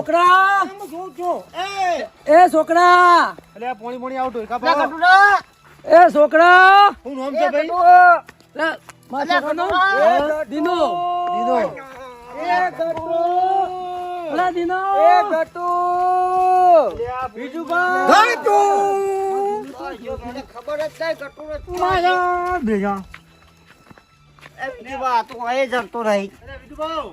છોકરા શું છું એ છોકરા અલે પોણી પોણી આવતો એ છોકરા હું નામ છે ભાઈ લે મારા છોકરાનું દીનો અલા દીનો બીજું ખબર જ છે ગટુ મારા ભેગા બીજી વાત તો એ જતો રહી અરે બીજું ભાવ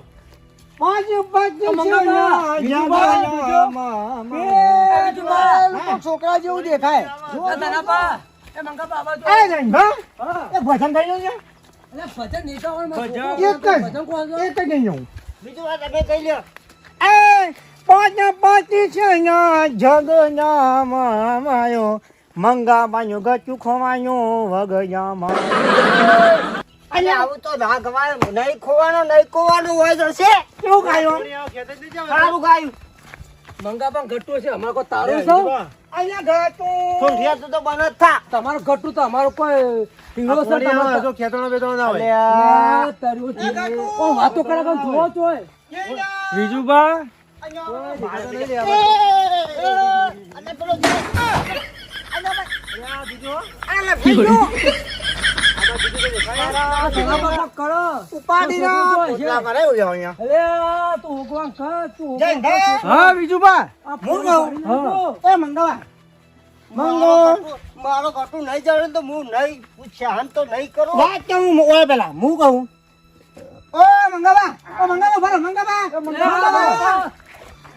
છોકરા જેવું દેખાય એ મંગાપા આવા જો ભજન થઈ ગયું છે અલે ભજન નહીં તો આવડે ભજન. ભજન કોણ છે એક જ નહીં જવું બીજું વાત તમે કહી લ્યો પાટી છે જગ નામ માયો મંગા બાયો ગચું ખોવાયો વગયામાં અરે આવું તો ના ગવાય નહીં ખોવાનું હોય જશે કેવું ગાયો સારું ગાયું મંગાપા ગટ્ટુ છે અમારો કોઈ તારું છે અહીંયા ગતું ઠોઠિયા તો બન જ થા તમારું ગટ્ટુ તો અમારો કોઈ પિંગળો છે તમારો ખેતરો બેતરો ના હોય લે તારું છે ઓ વાતો કરે કે જોવો જોય બીજું બા અને પેલો ઉપાડી હા બીજું બા એ મંગવા મારો ઘટું નહીં જાણે તો હું નહીં પૂછ્યા તો નહીં કરું વાત કે હું ઓય પેલા હું કહું ઓ મંગવા ભરો મંગવા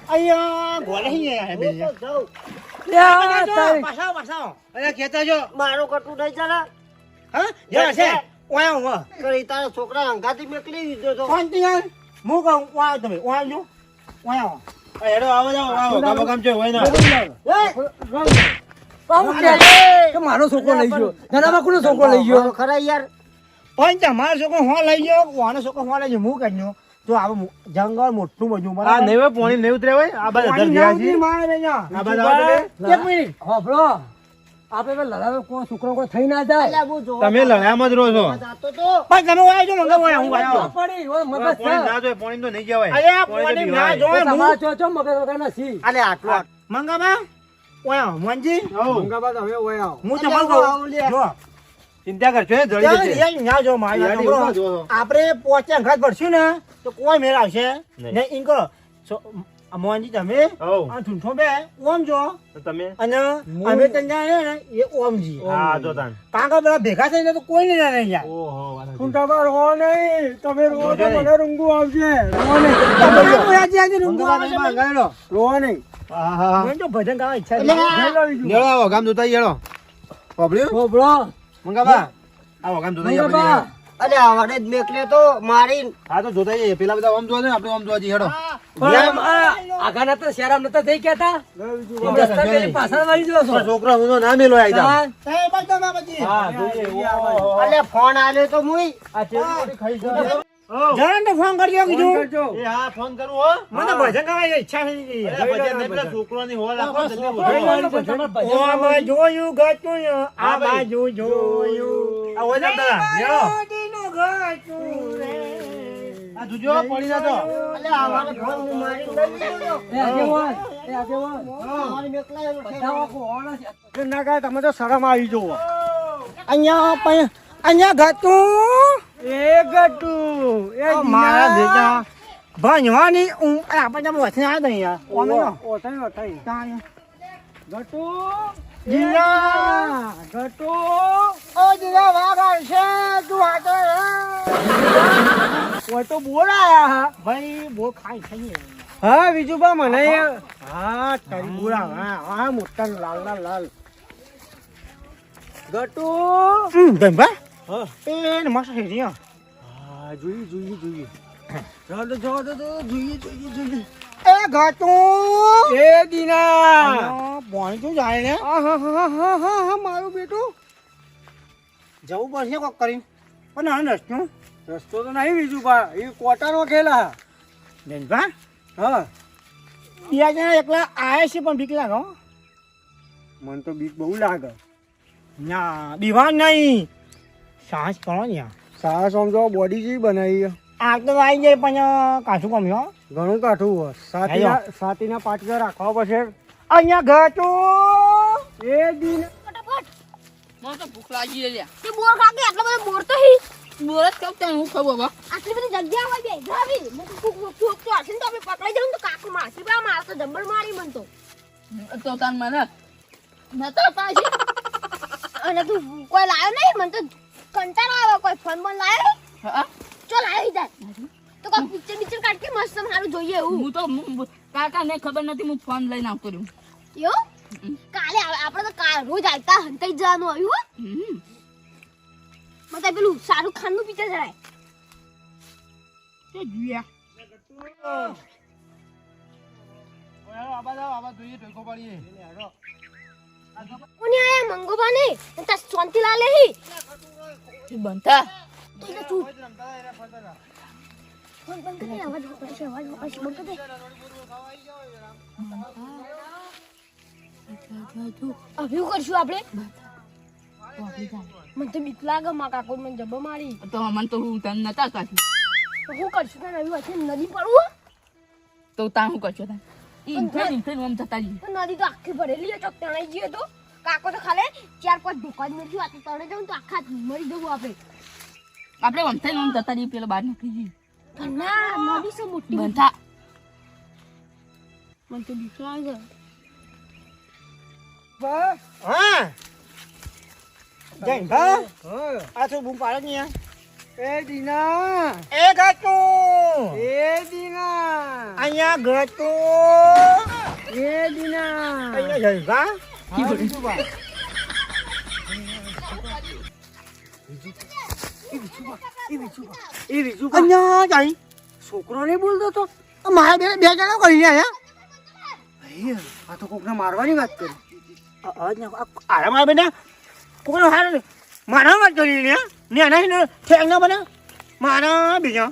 અહીંયા ગોલે હી હે બે જાઉં પાછા પાછા અરે ખેતા જો મારો ઘટું નહીં જાણે હા યા છે ઓય હું કરી તારા છોકરા અંગાથી મેકલી દીધો તો કોણ તિયા હું કહું ઓય તમે ઓય જો ઓય હેડો આવો જાવ આવો કામ કામ છે હોય ના કે મારો છોકરો લઈ ગયો નાના કોનો છોકરો લઈ ગયો ખરા યાર પણ તમારો છોકરો હો લઈ ગયો ઓનો છોકરો હો લઈ ગયો હું કહેજો તો આ જંગલ મોટું બધું મને આ નહીં પોણી નહીં ઉતરે હોય આ બાદ અધર ગયા છે મારે બેજા આ બાદ આવો તમે એક મિનિટ હોભળો આપણે પેલા લડાવે કોઈ છોકરો કોઈ થઈ ના જાય અલ્યા હું જોવા તમે લડામાં જ રહો છો જાતો તો પણ તમે ઓય જો મંગા ઓય હું વાત પડી ઓય મગજ પોણી ના જોઈએ પોણી તો નહીં જવાય અરે પોણી ના જો તમારા ચો મગજ વગર નથી અલે આટલો મંગાબા ઓય મનજી મંગાબા તમે ઓય આવો હું તમને કહું જો ચિંતા કરશો ને જડી જશે ત્યાં ના જો મારી યાર, છોકરો. એવું જો. આપણે પોચે અંગાત ભરશું ને તો કોઈ મેળ આવશે નહીં. ને ઇન કરો મોહનજી તમે હઉ. આ ઠૂંઠો બે ઓમ જો તો તમે અને અમે તને ને એ ઓમજી હા જો તાન કારણ કે બધા ભેગા થઈને તો કોઈ નહીં રહે યાર ઓહો વાત સાચી. ઠૂંઠા રો નહીં તમે રો તો મને રૂંગુ આવશે રો નહીં તમે આજે રૂંગુ આવશે રો નહીં હા હા મને તો ભજન ગાવા ઈચ્છા છે લેડો આવો ગામ જોતા હેડો પબડ્યું હોભળો મંગાબા આવો ગામ જોતા આવીએ આપણે. મંગાબા અલે આવડે જ મેકલે તો મારી હા તો જોતા આવીએ. પેલા બધા આમ જોવા દે આપણે આમ જોવા જઈએ હેડો પણ આગા નતા શેરામ નતા થઈ કેતા રસ્તા પેલી પાછળ વાળી જો છો છોકરા હું ના મેલો આઈ હા એ બધા બાબાજી હા જોઈએ ઓહો. અલે ફોન આલ્યો તો મુઈ આ ચેરી ખાઈ ગયો જરા તો ફોન કરજો કીધું એ હા ફોન કરું હો મને ભજન ગાવા ઈચ્છા થઈ અરે ભજન નહીં, પેલા છોકરાની હોલ રાખો જલ્દી ઓ આમાં જોયું ગતું આ બાજુ જોયું આ હોય ને તારા હેડો મોદીનું ગતું રે. આ જોજો પડી ના તો અલે આવડે ફોન હું મારી લઈ લીધો એ આગેવાન મારી મેકલા બધાઓ કોણ છે ના કાંઈ તમે તો શરમ આવી જોવો અહીંયા ગતું એ ગતું એ મારા ભેગા ભણવાની આપણે વચ્ચે આ દઈ યાર ગટુ જીયા ગટુ ઓ જીયા વાગર છે તું આતો ઓય તો બોલાયા હા ભાઈ બો ખાઈ ખાઈ હા બીજું બા મને હા તારી બોલા હા મોટા લાલ લાલ ગટુ ધંભા હા એ મસ્ત છે જી હા જોઈએ ચાલો જોઈએ એ ગટુ એ દીના પાણી તો જાય ને હા મારું બેટું જવું પડશે કોક કરી પણ આ રસ્તો તો નહીં બીજું પા એ કોટાનો ખેલા બેનભા હા બીજા જણા એકલા આયા છે પણ બીક લાગે હો. મને તો બીક બહુ લાગે ના બીવાન નહીં સાહસ કરો ને સાહસ સમજો બોડી જેવી બનાવી આગ તો આવી જાય પણ કાચું કમ્યો ઘણું કાઠું હોય સાતીના પાટિયા રાખવા પડશે અહીંયા ઘાટું એ દિન ફટાફટ મને તો ભૂખ લાગી છે લ્યા. તે બોર ખાકે આટલો બધો બોર તો હી બોર જ ખાવ ત્યાં હું ખાવું હવે. આટલી બધી જગ્યા હોય બે જાવી મને તો ભૂખ તો હશે ને તો આપણે પકડાઈ જવું તો કાકુ મારસી બા માર તો જબ્બર મારી મન તો તો તાન મને નતા પાછી અને તું કોઈ લાયો નહીં મને તો કંટાળો આવે કોઈ ફોન બોન લાયો હા ચલ આવી જાય તો કોઈ પિક્ચર કાઢ કે મસ્ત મારું જોઈએ એવું હું તો કાકાને ખબર નથી હું ફોન લઈને આવતો રહ્યો. યો કાલે આપણે તો રોજ આવતા હંતાઈ જવાનું આવ્યું હો મતલબ પેલું શાહરુખ ખાન નું પિક્ચર જરાય તે જોયા આબા જોઈએ ટોકો પાડીએ કોને આયા મંગોબા ને તા શાંતિલાલ હી બનતા તો એને તું ફોન બંધ કરી અવાજ વપરાશે બંધ કરી હવે શું કરશું આપણે મને તો બીક લાગે માં કાકો મને જબ્બો મારી તો મને તો હું તને નતા કાઢી તો શું કરશું તને આવી વચ્ચે નદી પડવું તો તાણ શું કરશો તાણ ઇન્ફેન આમ જતા રહીએ. તો નદી તો આખી ભરેલી છે ચોક તણાઈ ગયો તો કાકો તો ખાલે 4-5 ઢોકા જ મેળ્યું આ તો તણે જાઉં તો આખા મરી જવું આપણે આપણે આમ થઈને આમ જતા રહીએ પેલા બહાર નીકળી જઈએ. પણ ના નદી છે મોટી બનતા મને તો બીક લાગે હા જૈન ભા આ શું બૂમ પાડે ને યાર એ દીના એ ઘાટું એ દીના અહીંયા ઘાટું એ દીના અહીંયા જૈન ભા અહીંયા જઈ છોકરો નહીં બોલતો તો મારા બે જણા કરીને આયા આ તો કોકને મારવાની વાત કરી આરા મારા બેટા કોકને મારા વાત કરી ને એના ઠેક ના બને મારા બીજા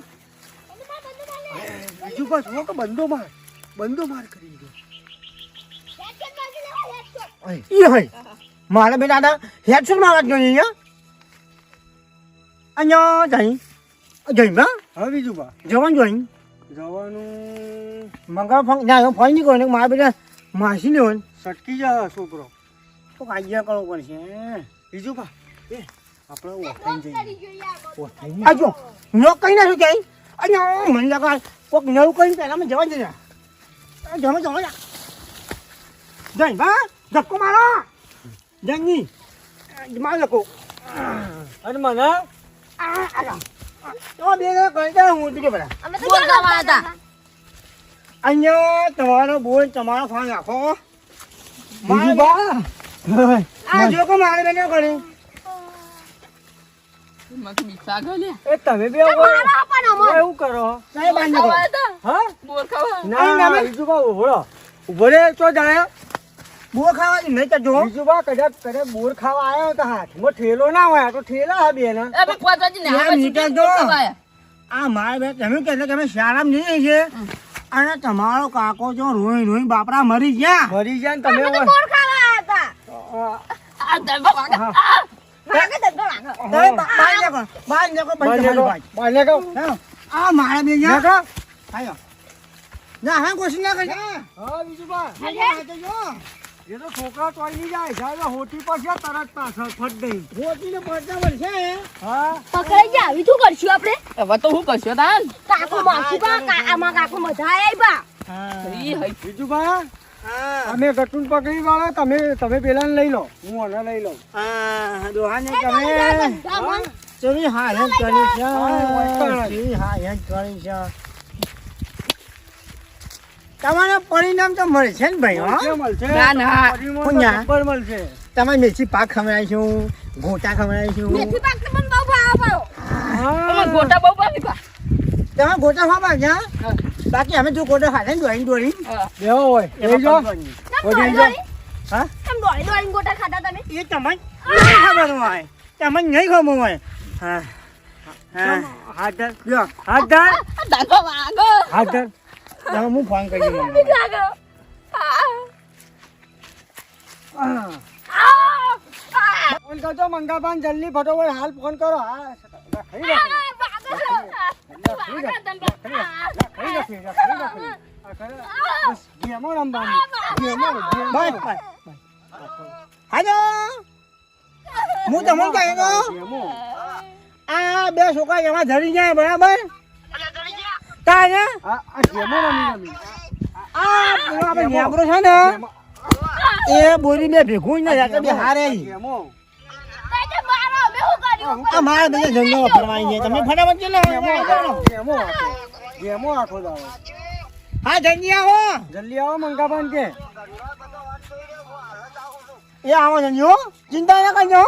બીજું પાછું કે બંધો માર કરી દીધો મારા બેટા હેડશોટ માં વાત કરી અહીંયા જઈ જઈ બા હવે બીજું બા જવાનું મંગળ ફોન ના ફોન નહીં કરો મારા બેટા માસી ને હોય સટકી જા છોકરો તો કાજ્યા કરવો પડશે બીજું બા એ આપણે ઓફલાઈન જઈએ આજો નો કઈ ના શું ક્યાંય અહીંયા મને લાગે કોક નવું કઈ પહેલાં જવા જઈએ જવા જઈ બા ધક્કો મારો જંગી માર ધક્કો અને મને તો બે કઈ દે હું તું કે બધા અમે તો બોલ ગાવા હતા. અહીંયા તમારો બોલ તમારો ફોન રાખો બીજું બા આ જો કો મારે બેને કરી મને તો બીક લાગે લે. એ તમે બે મારા પણ અમર એવું કરો નહીં બાંધો ખાવા હતા. હા બોર ખાવા ના બીજું બા ઉભો રે તો જાય બોર ખાવા નહીં તો જો બીજું બા કદાચ બોર ખાવા આવ્યો તો હાથમાં ઠેલો ના હોય તો ઠેલા હા બેન અમે પોતાજી ને હવે મીટર ચૂંટણી જો. ખાવા આયા. આ મારા બે તમે કહેતા તમે શારામ નહીં છે અને તમારો કાકો જો રોઈ બાપરા મરી ગયા ને તમે અમે તો બોર ખાવા હતા આ ધરબા વાગે. આ. વાગે ધંધો લાગે આ મારા બે ના હા કોશિશ ના કરજો હા બીજું બા એ તો છોકરા તોય નહીં જાય સાહેબ હોટી પર છે તરત પાછળ ફટ દઈ હોટી ને પડતા પડશે હા પકડાઈ ગયા આવી શું કરશું આપણે હવે તો શું કરશો તાન કાકો માસી બા આમાં કાકો મજા આયા બા ઈ હઈ. બીજું બા અમે ગટુન પકડી વાળા તમે પેલા લઈ લો હું આને લઈ લઉં દોહાને તમે ચલી હા હેન કરી છે ચલી હા હેન કરી છે તમારે પરિણામ તો મળશે ને ભાઈ હા ના ના પુણ્યા મળશે તમે મેથી પાક ખવડાવીશું ગોટા ખવડાવીશું મેથી પાક તો મને બહુ ભાવ અમાર ગોટા બહુ પાવી પા. તમે ગોટા ખાવા જા બાકી અમે જો ગોટા ખાધે ને દોડી હા. બેહો હોય એ જો હા કેમ દોડી ગોટા ખાધા તમે એ તમને નહીં ખબર હોય તમને નહીં ખબર હોય હા હા હાથ ધર લ્યો હાથ ધર ધરબા વાગે. હાથ ધર હું ફોન કરી દઉં બીક લાગે ફોન કરજો મંગાબાન જલ્દી ફટોફટ હાલ ફોન કરો હા ગેમો રમવાની બસ હાલો હું તમને કહી દઉં આ બે છોકરા એમાં ધરી જાય બરાબર તારે આ પેલો આપણે નેબરો છે ને એ બોરી બે ભેગું ના જાતે બે હારે આ મારા બે જંગલ ફરવાની છે તમે ફટાફટ ગેમો આખો દાવ હા જલ્દી આવો મંગાબાન કે એ આવો જલ્દી ચિંતા ના કરજો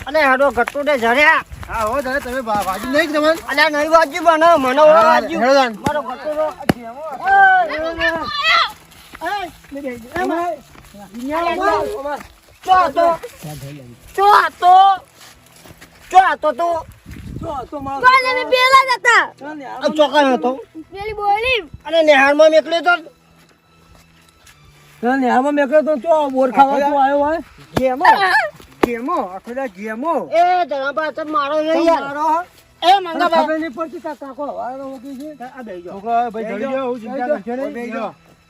અલે હાડો ગટ્ટુ ને જડ્યા હા હો તારે તમે વાજી નહીં તમને અલે નહીં વાજી બને મને વાજી મારો ગટ્ટુ ચોકા હતો અને નિહાળમાં મેકલ્યો તો નિહાળમાં મેકલ્યો તો ચો બોર ખાવા તું આવ્યો હોય ગેમો આખો ગેમો એ ધરાબા તો મારો નહીં યાર એ મંગાબા ખબર નહીં પડતી કાકો વાળો મૂકી છે આ બેજો છોકરા ભાઈ જડી ગયો હું ચિંતા કરશો નહીં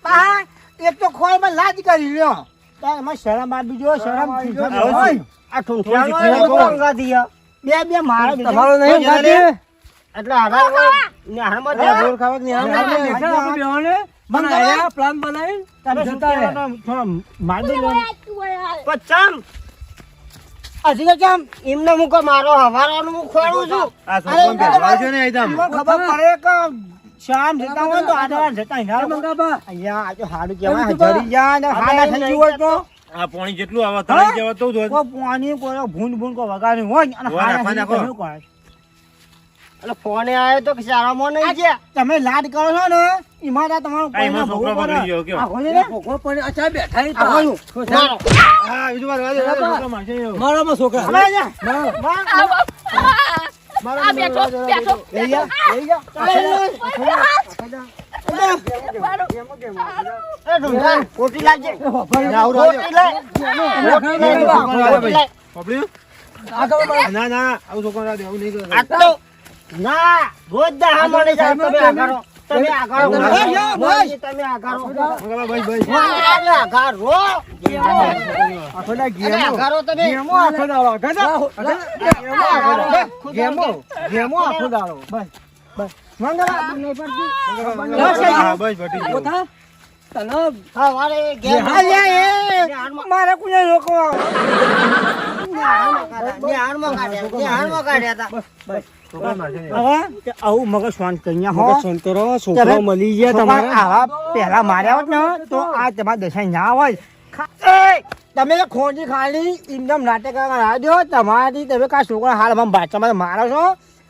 પા એક તો ખોળમાં લાજ કરી લ્યો તાર એમાં શરમ આ બીજો શરમ આ ઠુંઠિયાનો મંગા દિયા બે મારા તમારો નહીં ખાતી એટલે આધાર નિહાળમાં બોર ખાવા બનાવ્યા પ્લાન બનાવી તમે જતા રહે. મારી પચામ હજી કેમ એમને હું કો મારો હવારાનું હું ખોળું છું આ છોકરા ભેગવા છે ને આઈદમ ખબર પડે કે શામ જતા હોય તો આડા જતા અરે મંગાબા અહીંયા આજે હાડું કેવાય જડી જાય ને હાડા થઈ ગયું હોય તો આ પાણી જેટલું આવે તળાઈ જેવા તો જ હોય. કોઈ પાણી કોઈ ભૂંડ કો વગાડ્યું હોય અને હોય, હાડા નાખો, થઈ નાખો. ગયું એટલે ફોને આવ્યો તો કે શાળામાં નહીં ગયા તમે લાડ કરો છો ને એમાં તો તમારું આ એમાં છોકરો બગડી ગયો કયો. આખો છે ને ભોગવો પણ અચ્છા બેઠા ઈ તો. આખો મારો હા બીજું વાર વાજે છોકરા મારશે એવું. મારામાં છોકરા હવે જા લઈ જા એ ઢૂંઢા કોટી લાગજે કોટી લાય પકડ્યું? આગળ મારા. ના ના આવું છોકરા ના દે, આવું નહીં કરે. આટલો ના રોજ દા મળે જાય તમે આગારો તમે આગારો બસ, બસ. તમે આગારો મંગાબા ભાઈ ભાઈ આગારો આગારો તમે ગેમો આખો દાડો ગેમો આખો દાડો બસ બસ મંગળા નહીં પડતી હા બસ બટી ગયો. કોથા? તને હા વારે ગેમ મારે કોને લોકો નિહાળમાં કાઢ્યા છોકરા મારશે નહીં. હવે તે આવું મગજ શાંત કરી હો સંતરો છોકરો મળી ગયા તમારે આવા પહેલા માર્યા હોત ને તો આ તમારા દશાઈ ના હોય તમે ખોજી ખાલી એકદમ નાટક રાખ્યો તમારી તમે કા છોકરા હાલમાં બાચામાં મારો છો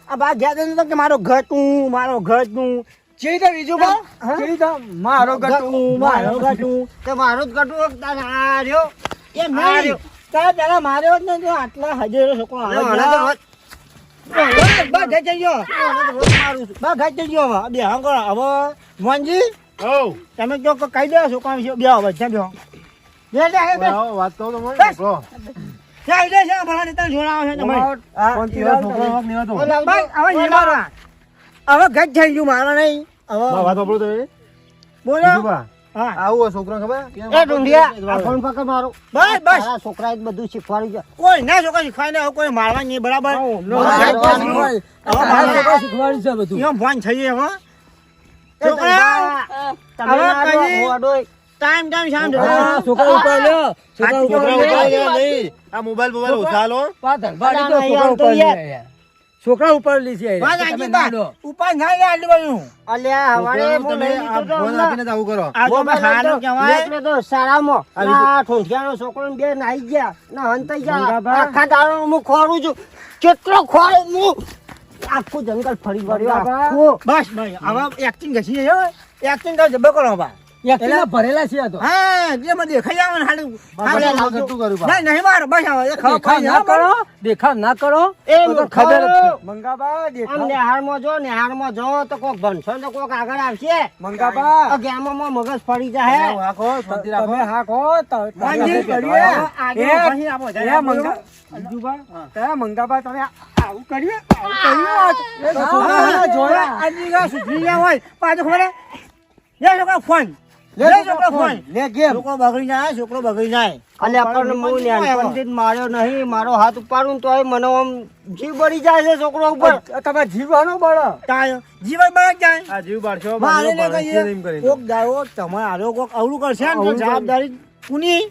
આ બા ગયા તો કે મારો ઘટું જે તો બીજું કો મારો ઘટું તો મારું જ કટું તારે આ રહ્યો એ નહીં તારે પેલા માર્યો હોત ને તો આટલા હજારો છોકરો મને તો રોજ- બા ઘટ થઈ ગયો બા ઘટ થઈ ગયો હવે બે હા કરો હવે મોહનજી હોવ. તમે જો કહી દો છોકરા વિશે બે હવે છે બે આવો, વાત કહું તો મને છોકરો. હવે ઘટ થઈ ગયું મારા નહીં વાત સાંભળો તો એ. બોલો બીજું બા, હા આવું હોય છોકરા ખબર? એ ઢૂંઢિયા આ ફોન પકડ મારો બસ બસ તારા છોકરાએ જ બધું શીખવાડ્યું છે કોઈ ના છોકરા શીખવાય ને કોઈ મારવા નહીં બરાબર શીખવાડી છે બધું એમ ફોન થઈ જાય હવે એ છોકરા તમે હવે ના કઈ- જો, ઓડોય. ટાઈમ શામ છોકરા ઉપર લ્યો છોકરા ઉપર છોકરા લ્યો. ઉપાડી ગયા નહીં. આ મોબાઈલ ઓછા લો. પાછળ બાળી તો અલા, છોકરા નહીં ઉપર આવતો યાર. લે. છોકરા ઉપર લીધી છે વાત તમે આજી ના બા લો. ઉપર ના જાય આટલું બધું અલ્યા હવારે હું તમે લઈ આ લીધો તો ફોન હમણાં. આપીને જ આવું કરો. આ તો મોબાઈલ હારું તો કહેવાય એટલે તો શાળામાં આ ઠોંઠિયાનો છોકરો ને બે નાઈ ગયા ના હંતાઈ ગયા આખા દાડો હું ખોરું છું કેટલો ખોરું હું આખું જંગલ ફરી વળ્યો આખું. બસ ભાઈ હવે એક્ટિંગ ઘસી જાય એક્ટિંગ તો જબ્બર કરો બા એકટીના ભરેલા છે આ તો. હા જે મને દેખાઈ આવે ને હાલી હાલી બસ, લાવજો. શું કર્યું બા? નહીં નહીં મારે બસ હવે એ ખબર દેખાવ પડી ના હા, કરો દેખાવ ના કરો એ તો તો ખબર જ છે. મંગાબા આમ દેખાવ નેહાળમાં જો તો કોક ભણશો ને તો કોક આગળ આવશે મંગાબા આ ગેમમાં મગજ ફરી જાય રાખો, શાંતિ રાખો. તમે હાકો મંજી કરીએ આગળ એ પછી આપો એ મંગા બીજુબા તે મંગાબા તમે આવું કર્યું હા, જોયા. આજની ગા સુધરી ગયા હોય પાછો ખબર હે? લે છોકરા ફોન લે છોકરા ફોન લે ગેમ છોકરો બગડી જાય છોકરો બગડી જાય અને આપણને હું નાનપણથી જ માર્યો નહીં મારો હાથ ઉપાડું તો મને આમ જીવ બળી જાય છે છોકરો ઉપર તમે જીવવાનો બળો તાય જીવન બળદ જાય આ જીવ બાળશો, મારે ને બાળશો, કહીએ એમ કરીને. કોક દાડો તમે આરો કોક અવળું કરશે ને તો જવાબદારી કોની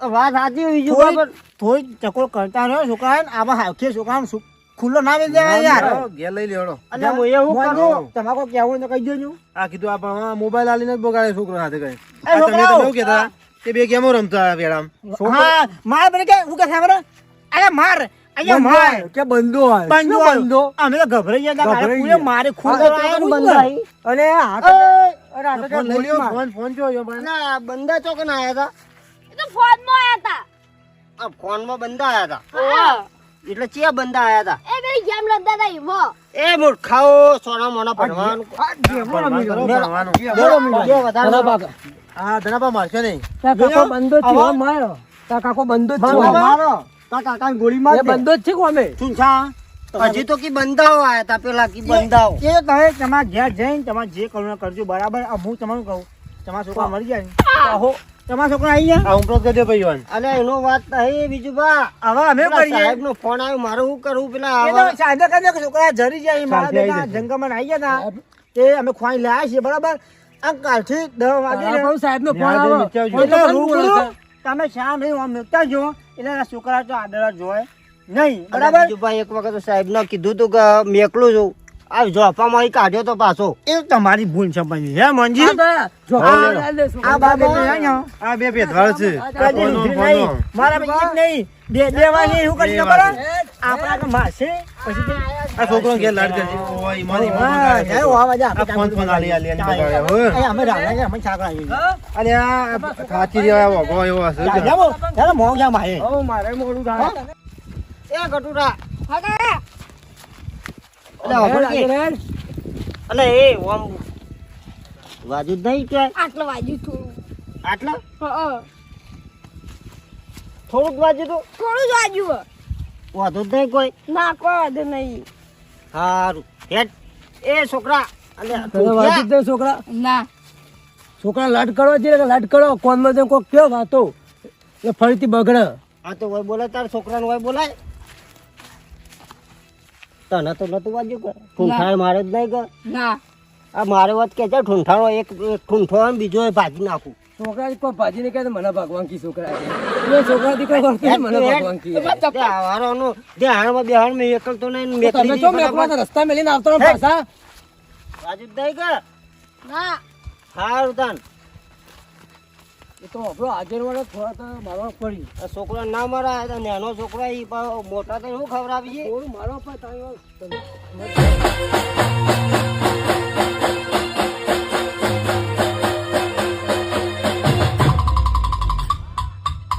વાત સાચી બીજું થોડી ખબર થોડી ચકો કરતા રહ્યો છોકરા આમાં હાવખે છોકરા ખુલ્લો ના દે દેવાય યાર હાલો, ઘેર લઈ લેવડો. અને હું એવું કરું તમારે કોઈ કહેવું હોય તો કહી દેજો આ કીધું આ પણ આ મોબાઈલ આલીને જ બગાડે છોકરો સાથે કઈ. એ આ તમે તો છોકરાઓ! કેવું કહેતા કે બે ગેમો રમતા વેળામ. હા માર બને કે હું કે ખબર અરે માર અહીંયા માર કે બંધો હોય બંધો શું બંધો અમે તો ગભરાઈ ગયા હતા ગભરાઈ પૂરે ગયા. મારે ખૂન આ કરવા તો આવ્યા બંધ આવી. અને હાથ અરે આ તો ફોન લઈ લ્યો, ગોળીમાં. ફોન જો યો પણ. ના બંદા ચોકન આયા એ તો ફોનમાં આયા હતા. હતા આ ફોનમાં બંદા આયા હતા હા. એટલે ચિયા બંદા આયા હતા એ પેલી ગેમ રમતા હતા એમાં. એ મૂર્ખાઓ સોના મોના પડવાનું ભણવાનું કરો, ભણવાનું. બે વધારે ધના બાકા. આ ધનાપા મારશો નહીં. તાર કાકો બંધો જ છે હો, મારો તાર કાકો બંધો જ છે હો. મારો તા કાકાની ગોળી માર એ બંધો જ છે કો અમે શું છા હજી તો કી બંધાઓ આયા હતા પેલા કી બંધાઓ એ કહે તમારે ઘેર જઈને તમારે જે કરવું એ કરજો બરાબર આ હું તમારું કહું તમારા છોકરા મરી જાય ને આહો તમારા છોકરા આવી ગયા આ ઉમરો કરી દે ભાઈ વાન. અને એનો વાત નહીં બીજું બા હવે અમે કરીએ સાહેબ નો ફોન આવ્યો મારે શું કરવું પેલા એ તો સાદા કરી દે કે છોકરા જરી જાય મારા સાંજે બેટા આવી જશે. જંગલમાં આવી ગયા હતા એ અમે ખોઈ લાયા છીએ બરાબર આ કાલથી 10 વાગે તારા સાહેબ નો ફોન ન્યાય આવ્યો નીચે આવજો. એટલે એટલે રૂબરૂ તમે શામ નહીં આમ મેકતા જો એટલે આ છોકરા તો આડર જોય નહીં બરાબર બરાબર બીજું ભાઈ એક વખત સાહેબ ને કીધું તું કે મેકલું છું આ જોપામાં કાઢ્યો તો પાછો એ તમારી ભૂલ છે ભાઈ હે મંજી આ બાબે આ બે ભેદભાવ છે. કદી ફોનો, લીધી ફોનો. નહીં. મારા ભાઈ એક નહીં દેવાની શું કરી ખબર હે? આપણા તો માસે પછી આ છોકરો ઘેર લાડ કરશે. ઓય, ઈમાન, ઈમાન હા, બગાડે છે. જય હોવા બાજા. આ ફોન ફોન આલી આલી આલી બગાડે, હો. એ અમે રાવણા છે, અમે છાકરા છીએ. અરે આ ખાચી રહ્યા વગો એવો હશે. જા, જા, બો. જા, મોં જા મારે. મારે મોડું થાય એ કટુરા હા કાકા. એટલે વાપર કે એટલે એ ઓમ વાજુ જ નહીં કે આટલું વાગ્યું થોડું. આટલા હા. થોડુંક વાજુ તો થોડું જ વાગ્યું. વાંધો જ નહીં કોઈ ના કોઈ વાંધો નહીં. સારું હેડ એ છોકરા અને તને વાંચી જ દે છોકરા ના. છોકરા લાડ કરવા જઈએ કે લાડ કરો કોણ માં કોઈ કયો વાતો એ ફરીથી બગડે આ તો વય બોલાય તાર છોકરાને વય બોલાય તને તો નતું વાજ્યું કે ઠૂંઠાણ મારે જ નહીં કે ના. આ મારે વાત કે છે ઠૂંઠાણો એક ઠૂંઠો અને બીજો એ ભાજી નાખું છોકરા કોઈ ભાજી ને કહે તો મને ભગવાન કી છોકરા છે. એ છોકરા થી કોઈ વળતું મને ભગવાન કી વારોનું ધ્યાનમાં બેહાણ મેં એકલ તો નહીં તો તમે ચો મેકવા તો રસ્તા મેલીને આવતો રહો પાછા વાજુ જ નહીં કે ના. સારું તાન એ તો આપણો હાજર વાળો થોડા તો મારવા પડી આ છોકરા ના મારા નાનો છોકરા ઈ પાછો મોટા તો શું ખબર આવી થોડું મારવા પડે